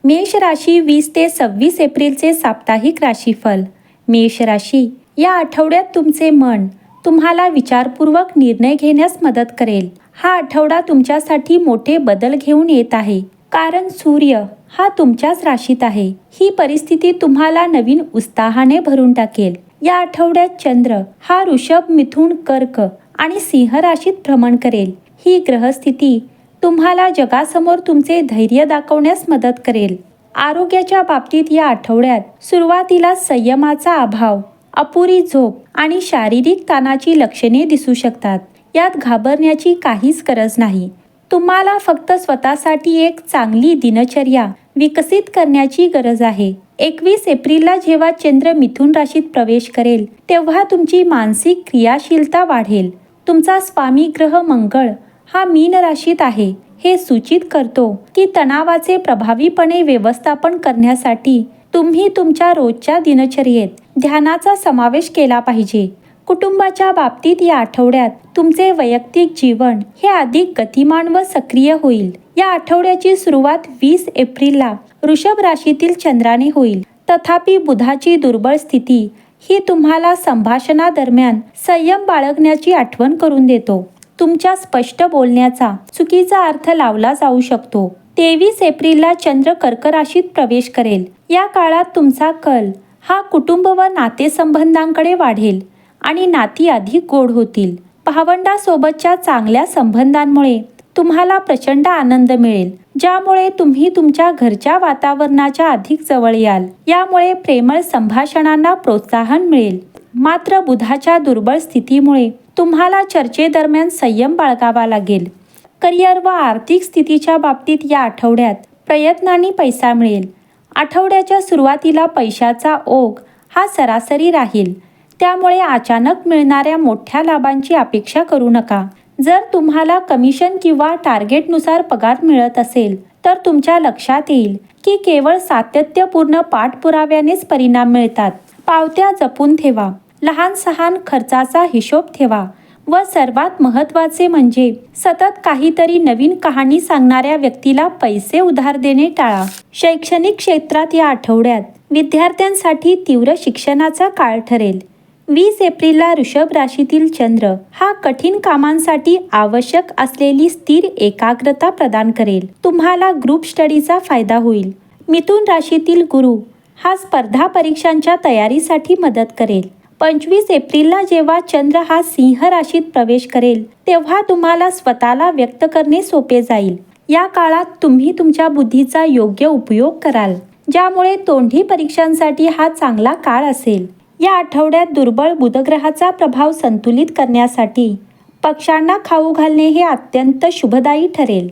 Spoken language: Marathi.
मेष राशी 20 ते 26 एप्रिलचे साप्ताहिक राशीफल. मेष राशी, या आठवड्यात तुमचे मन तुम्हाला विचारपूर्वक निर्णय घेण्यास मदत करेल. हा आठवडा तुमच्यासाठी मोठे बदल घेऊन येत आहे, कारण सूर्य हा तुमच्याच राशीत आहे. ही परिस्थिती तुम्हाला नवीन उत्साहाने भरून टाकेल. या आठवड्यात चंद्र हा ऋषभ, मिथुन, कर्क आणि सिंह राशीत भ्रमण करेल. ही ग्रहस्थिती तुम्हाला जगासमोर तुमचे धैर्य दाखवण्यास मदत करेल. आरोग्याच्या बाबतीत या आठवड्यात सुरुवातीला संयमाचा अभाव, अपुरी झोप आणि शारीरिक ताणाची लक्षणे दिसू शकतात. यात घाबरण्याची काहीच गरज नाही. तुम्हाला फक्त स्वतःसाठी एक चांगली दिनचर्या विकसित करण्याची गरज आहे. 21 एप्रिलला जेव्हा चंद्र मिथुन राशीत प्रवेश करेल, तेव्हा तुमची मानसिक क्रियाशीलता वाढेल. तुमचा स्वामी ग्रह मंगळ हा मीन राशीत आहे. हे सूचित करतो की तणावाचे प्रभावीपणे व्यवस्थापन करण्यासाठी तुम्ही तुमच्या रोजच्या दिनचर्येत ध्यानाचा समावेश केला पाहिजे. कुटुंबाच्या बाबतीत या आठवड्यात तुमचे वैयक्तिक जीवन हे अधिक गतिमान व सक्रिय होईल. या आठवड्याची सुरुवात 20 एप्रिलला वृषभ राशीतील चंद्राने होईल. तथापि बुधाची दुर्बळ स्थिती ही तुम्हाला संभाषणादरम्यान संयम बाळगण्याची आठवण करून देतो. तुमच्या स्पष्ट बोलण्याचा चुकीचा अर्थ लावला जाऊ शकतो. 23 एप्रिलला चंद्र कर्क राशीत प्रवेश करेल. या काळात तुमचा कल हा कुटुंब व नातेसंबंधांकडे वाढेल आणि नाती अधिक गोड होतील. भावंडासोबतच्या चांगल्या संबंधांमुळे तुम्हाला प्रचंड आनंद मिळेल, ज्यामुळे तुम्ही तुमच्या घरच्या वातावरणाच्या अधिक जवळ याल. यामुळे प्रेमळ संभाषणांना प्रोत्साहन मिळेल. मात्र बुधाच्या दुर्बळ स्थितीमुळे तुम्हाला चर्चेदरम्यान संयम बाळगावा लागेल. करिअर व आर्थिक स्थितीच्या बाबतीत या आठवड्यात प्रयत्नांनी पैसा मिळेल. आठवड्याच्या सुरुवातीला पैशाचा ओघ हा सरासरी राहील, त्यामुळे अचानक मिळणाऱ्या मोठ्या लाभांची अपेक्षा करू नका. जर तुम्हाला कमिशन किंवा टार्गेटनुसार पगार मिळत असेल, तर तुमच्या लक्षात येईल की केवळ सातत्यपूर्ण पाठपुराव्यानेच परिणाम मिळतात. पावत्या जपून ठेवा, लहान सहान खर्चाचा हिशोब ठेवा व सर्वात महत्त्वाचे म्हणजे सतत काहीतरी नवीन कहाणी सांगणाऱ्या व्यक्तीला पैसे उधार देणे टाळा. शैक्षणिक क्षेत्रात या आठवड्यात विद्यार्थ्यांसाठी तीव्र शिक्षणाचा काळ ठरेल. 20 एप्रिलला वृषभ राशीतील चंद्र हा कठीण कामांसाठी आवश्यक असलेली स्थिर एकाग्रता प्रदान करेल. तुम्हाला ग्रुप स्टडीचा फायदा होईल. मिथुन राशीतील गुरु हा स्पर्धा परीक्षांच्या तयारीसाठी मदत करेल. 25 एप्रिलला जेव्हा चंद्र हा सिंह राशीत प्रवेश करेल, तेव्हा तुम्हाला स्वतःला व्यक्त करणे सोपे जाईल. या काळात तुम्ही तुमच्या बुद्धीचा योग्य उपयोग कराल, ज्यामुळे तोंडी परीक्षांसाठी हा चांगला काळ असेल. या आठवड्यात दुर्बळ बुधग्रहाचा प्रभाव संतुलित करण्यासाठी पक्ष्यांना खाऊ घालणे हे अत्यंत शुभदायी ठरेल.